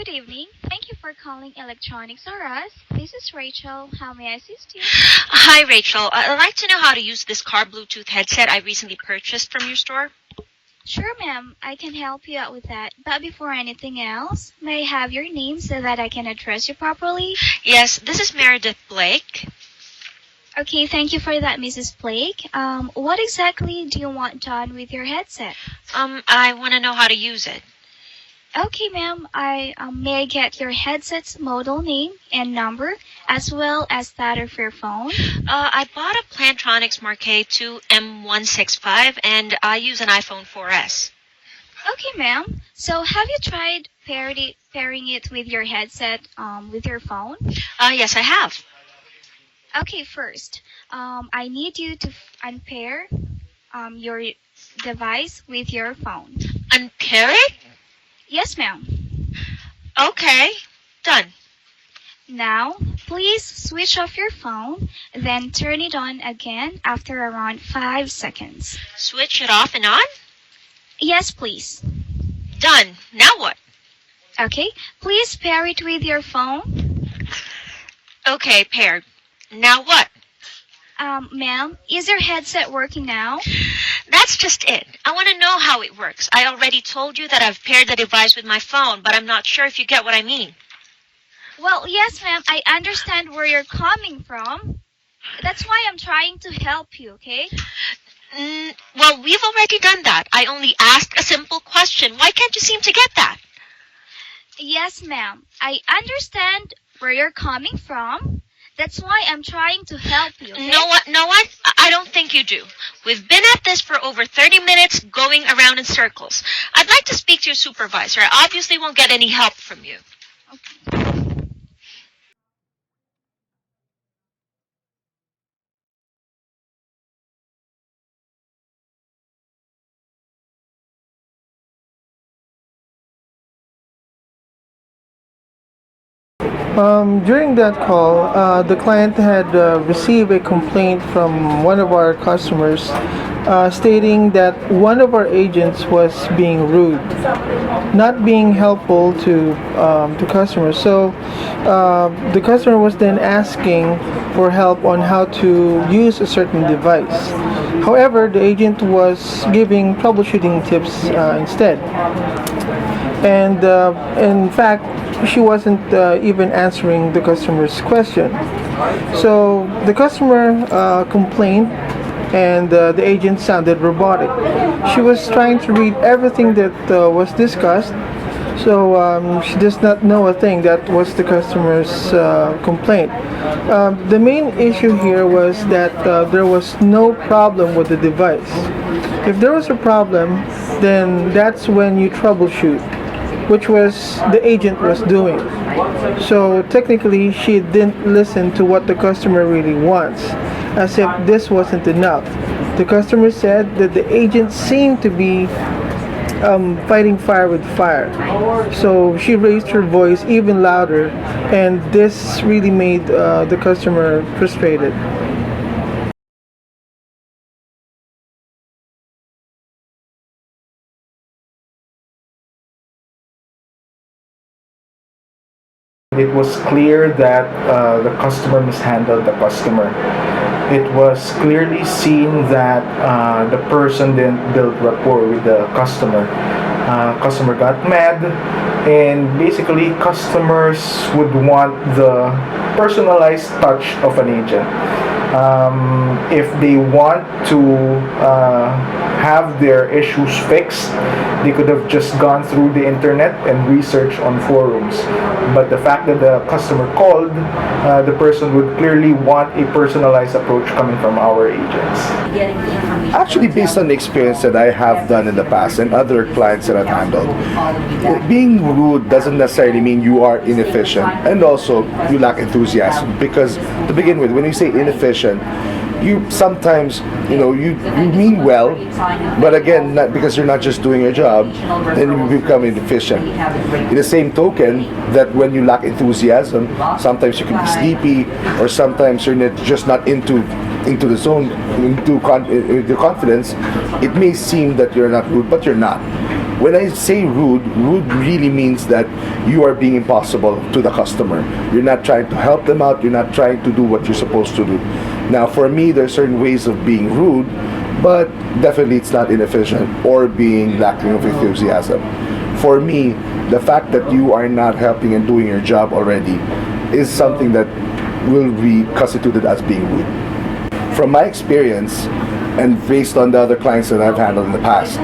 Good evening. Thank you for calling Electronics or Us. This is Rachel. How may I assist you? Hi, Rachel. I'd like to know how to use this car Bluetooth headset I recently purchased from your store. Sure, ma'am. I can help you out with that. But before anything else, may I have your name so that I can address you properly? Yes, this is Meredith Blake. Okay, thank you for that, Mrs. Blake. What exactly do you want done with your headset? I want to know how to use it. Okay, ma'am. May I get your headset's model name and number, as well as that of your phone? I bought a Plantronics Marquee 2 M165, and I use an iPhone 4S. Okay, ma'am. So have you tried pairing it with your headset with your phone? Yes, I have. Okay, first, I need you to unpair your device with your phone. Unpair it? Yes, ma'am. Okay, done. Now, please switch off your phone, then turn it on again after around 5 seconds. Switch it off and on? Yes, please. Done. Now what? Okay, please pair it with your phone. Okay, paired. Now what? Ma'am, is your headset working now? That's just it. I want to know how it works. I already told you that I've paired the device with my phone, but I'm not sure if you get what I mean. Well, yes, ma'am, I understand where you're coming from. That's why I'm trying to help you, okay? Well, we've already done that. I only asked a simple question. Why can't you seem to get that? Yes, ma'am, I understand where you're coming from. That's why I'm trying to help you, okay? Know what? I don't think you do. We've been at this for over 30 minutes going around in circles. I'd like to speak to your supervisor. I obviously won't get any help from you. Okay. During that call, the client had received a complaint from one of our customers stating that one of our agents was being rude, not being helpful to customers. So the customer was then asking for help on how to use a certain device. However, the agent was giving troubleshooting tips instead. And in fact, she wasn't even answering the customer's question. So the customer complained, and the agent sounded robotic. She was trying to read everything that was discussed, so she does not know a thing. That was the customer's complaint. The main issue here was that there was no problem with the device. If there was a problem, then that's when you troubleshoot, which was the agent was doing. So technically, she didn't listen to what the customer really wants, as if this wasn't enough. The customer said that the agent seemed to be fighting fire with fire. So she raised her voice even louder, and this really made the customer frustrated. It was clear that the customer mishandled the customer. It was clearly seen that the person didn't build rapport with the customer. Customer got mad, and basically customers would want the personalized touch of an agent. If they want to have their issues fixed, they could have just gone through the internet and researched on forums. But the fact that the customer called, the person would clearly want a personalized approach coming from our agents. Actually, based on the experience that I have done in the past and other clients that I've handled, being rude doesn't necessarily mean you are inefficient, and also you lack enthusiasm. Because to begin with, when you say inefficient, you sometimes, you mean well, but again, not because you're not just doing your job, then you become inefficient. In the same token, that when you lack enthusiasm, sometimes you can be sleepy, or sometimes you're just not into the zone, into confidence. It may seem that you're not rude, but you're not. When I say rude, rude really means that you are being impossible to the customer. You're not trying to help them out, you're not trying to do what you're supposed to do. Now, for me, there are certain ways of being rude, but definitely it's not inefficient or being lacking of enthusiasm. For me, the fact that you are not helping and doing your job already is something that will be constituted as being rude. From my experience, and based on the other clients that I've handled in the past,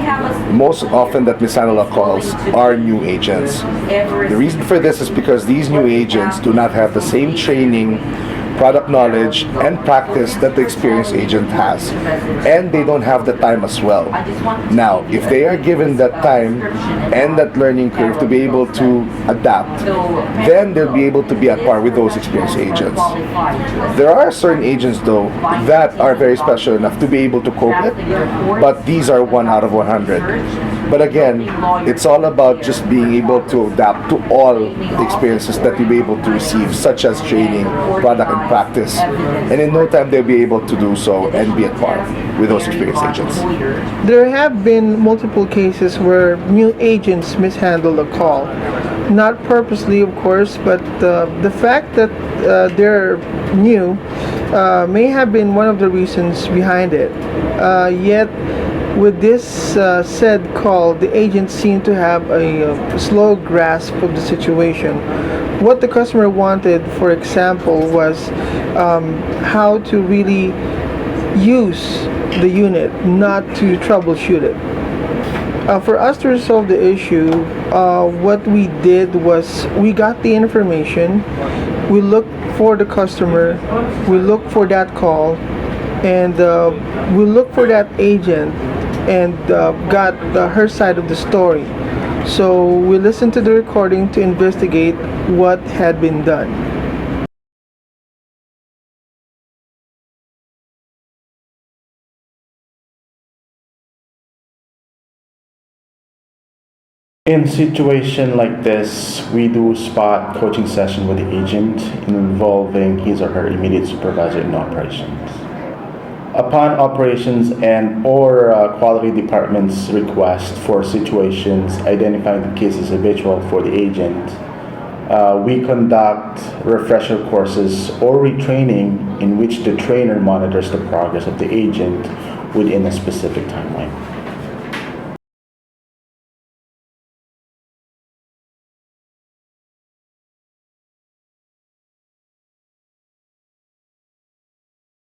most often that mishandle calls are new agents. The reason for this is because these new agents do not have the same training, product knowledge, and practice that the experienced agent has, and they don't have the time as well. Now, if they are given that time and that learning curve to be able to adapt, then they'll be able to be at par with those experienced agents. There are certain agents though that are very special enough to be able to cope with, but these are 1 out of 100. But again, it's all about just being able to adapt to all the experiences that you'll be able to receive, such as training, product, and practice. And in no time, they'll be able to do so and be at par with those experienced agents. There have been multiple cases where new agents mishandle a call. Not purposely, of course, but the fact that they're new may have been one of the reasons behind it. Yet, with this said call, the agent seemed to have a slow grasp of the situation. What the customer wanted, for example, was how to really use the unit, not to troubleshoot it. For us to resolve the issue, what we did was we got the information, we looked for the customer, we looked for that call, and we looked for that agent and got her side of the story. So we listened to the recording to investigate what had been done. In situation like this, we do spot coaching session with the agent involving his or her immediate supervisor in operations. Upon operations and or quality department's request for situations identifying the cases habitual for the agent, we conduct refresher courses or retraining in which the trainer monitors the progress of the agent within a specific timeline.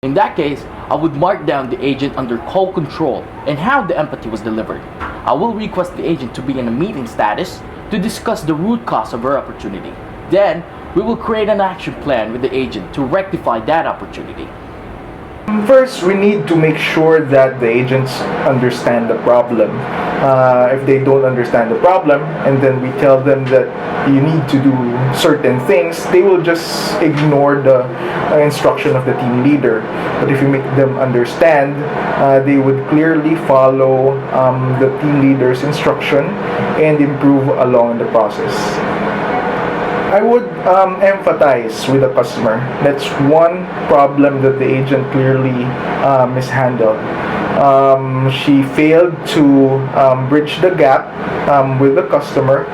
In that case, I would mark down the agent under call control and how the empathy was delivered. I will request the agent to be in a meeting status to discuss the root cause of her opportunity. Then, we will create an action plan with the agent to rectify that opportunity. First, we need to make sure that the agents understand the problem. If they don't understand the problem, and then we tell them that you need to do certain things, they will just ignore the instruction of the team leader. But if you make them understand, they would clearly follow the team leader's instruction and improve along the process. I would empathize with the customer. That's one problem that the agent clearly mishandled. She failed to bridge the gap with the customer,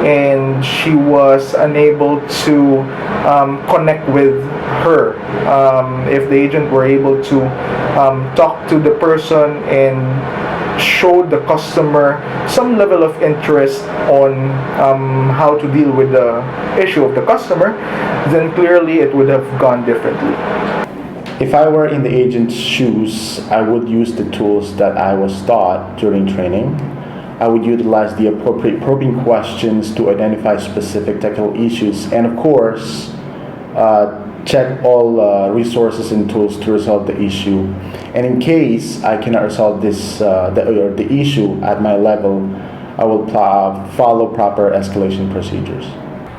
and she was unable to connect with her. If the agent were able to talk to the person and showed the customer some level of interest on how to deal with the issue of the customer, then clearly it would have gone differently. If I were in the agent's shoes, I would use the tools that I was taught during training. I would utilize the appropriate probing questions to identify specific technical issues, and of course, check all resources and tools to resolve the issue. And in case I cannot resolve the issue at my level, I will follow proper escalation procedures.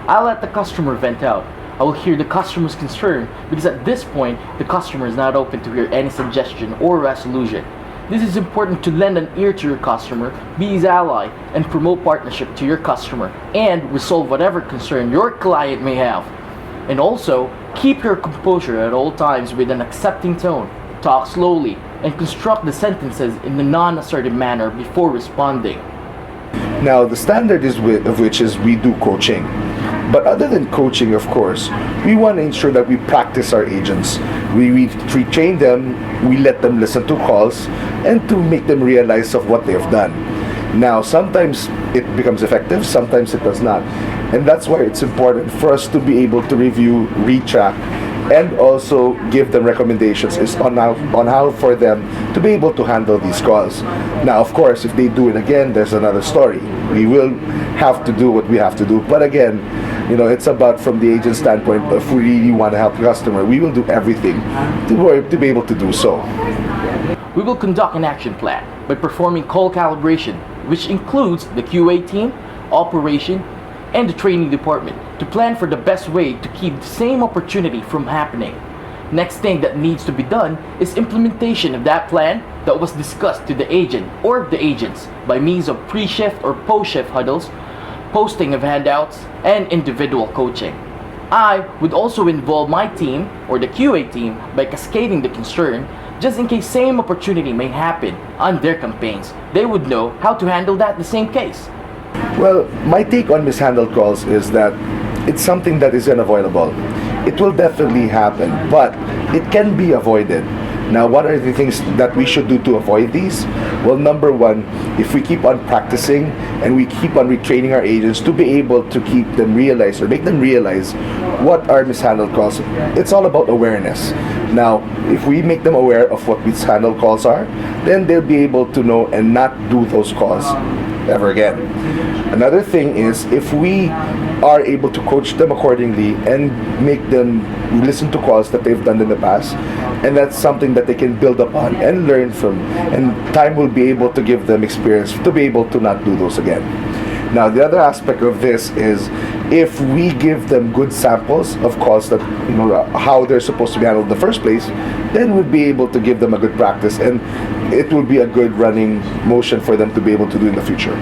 I'll let the customer vent out. I will hear the customer's concern because at this point, the customer is not open to hear any suggestion or resolution. This is important to lend an ear to your customer, be his ally, and promote partnership to your customer, and resolve whatever concern your client may have. And also, keep your composure at all times with an accepting tone. Talk slowly and construct the sentences in a non-assertive manner before responding. Now, the standard of which is we do coaching. But other than coaching, of course, we want to ensure that we practice our agents. We train them, we let them listen to calls, and to make them realize of what they've done. Now, sometimes it becomes effective, sometimes it does not. And that's why it's important for us to be able to review, retrack, and also give them recommendations is on how for them to be able to handle these calls. Now, of course, if they do it again, there's another story. We will have to do what we have to do. But again, it's about from the agent standpoint, if we really want to help the customer, we will do everything to be able to do so. We will conduct an action plan by performing call calibration, which includes the QA team, operation, and the training department to plan for the best way to keep the same opportunity from happening. Next thing that needs to be done is implementation of that plan that was discussed to the agent or the agents by means of pre-shift or post-shift huddles, posting of handouts, and individual coaching. I would also involve my team or the QA team by cascading the concern just in case same opportunity may happen on their campaigns. They would know how to handle that the same case. Well, my take on mishandled calls is that it's something that is unavoidable. It will definitely happen, but it can be avoided. Now, what are the things that we should do to avoid these? Well, number one, if we keep on practicing and we keep on retraining our agents to be able to keep them realize or make them realize what are mishandled calls, it's all about awareness. Now, if we make them aware of what mishandled calls are, then they'll be able to know and not do those calls ever again. Another thing is if we are able to coach them accordingly and make them listen to calls that they've done in the past, and that's something that they can build upon and learn from, and time will be able to give them experience to be able to not do those again. Now, the other aspect of this is if we give them good samples of calls that, how they're supposed to be handled in the first place, then we'll be able to give them a good practice, and it will be a good running motion for them to be able to do in the future.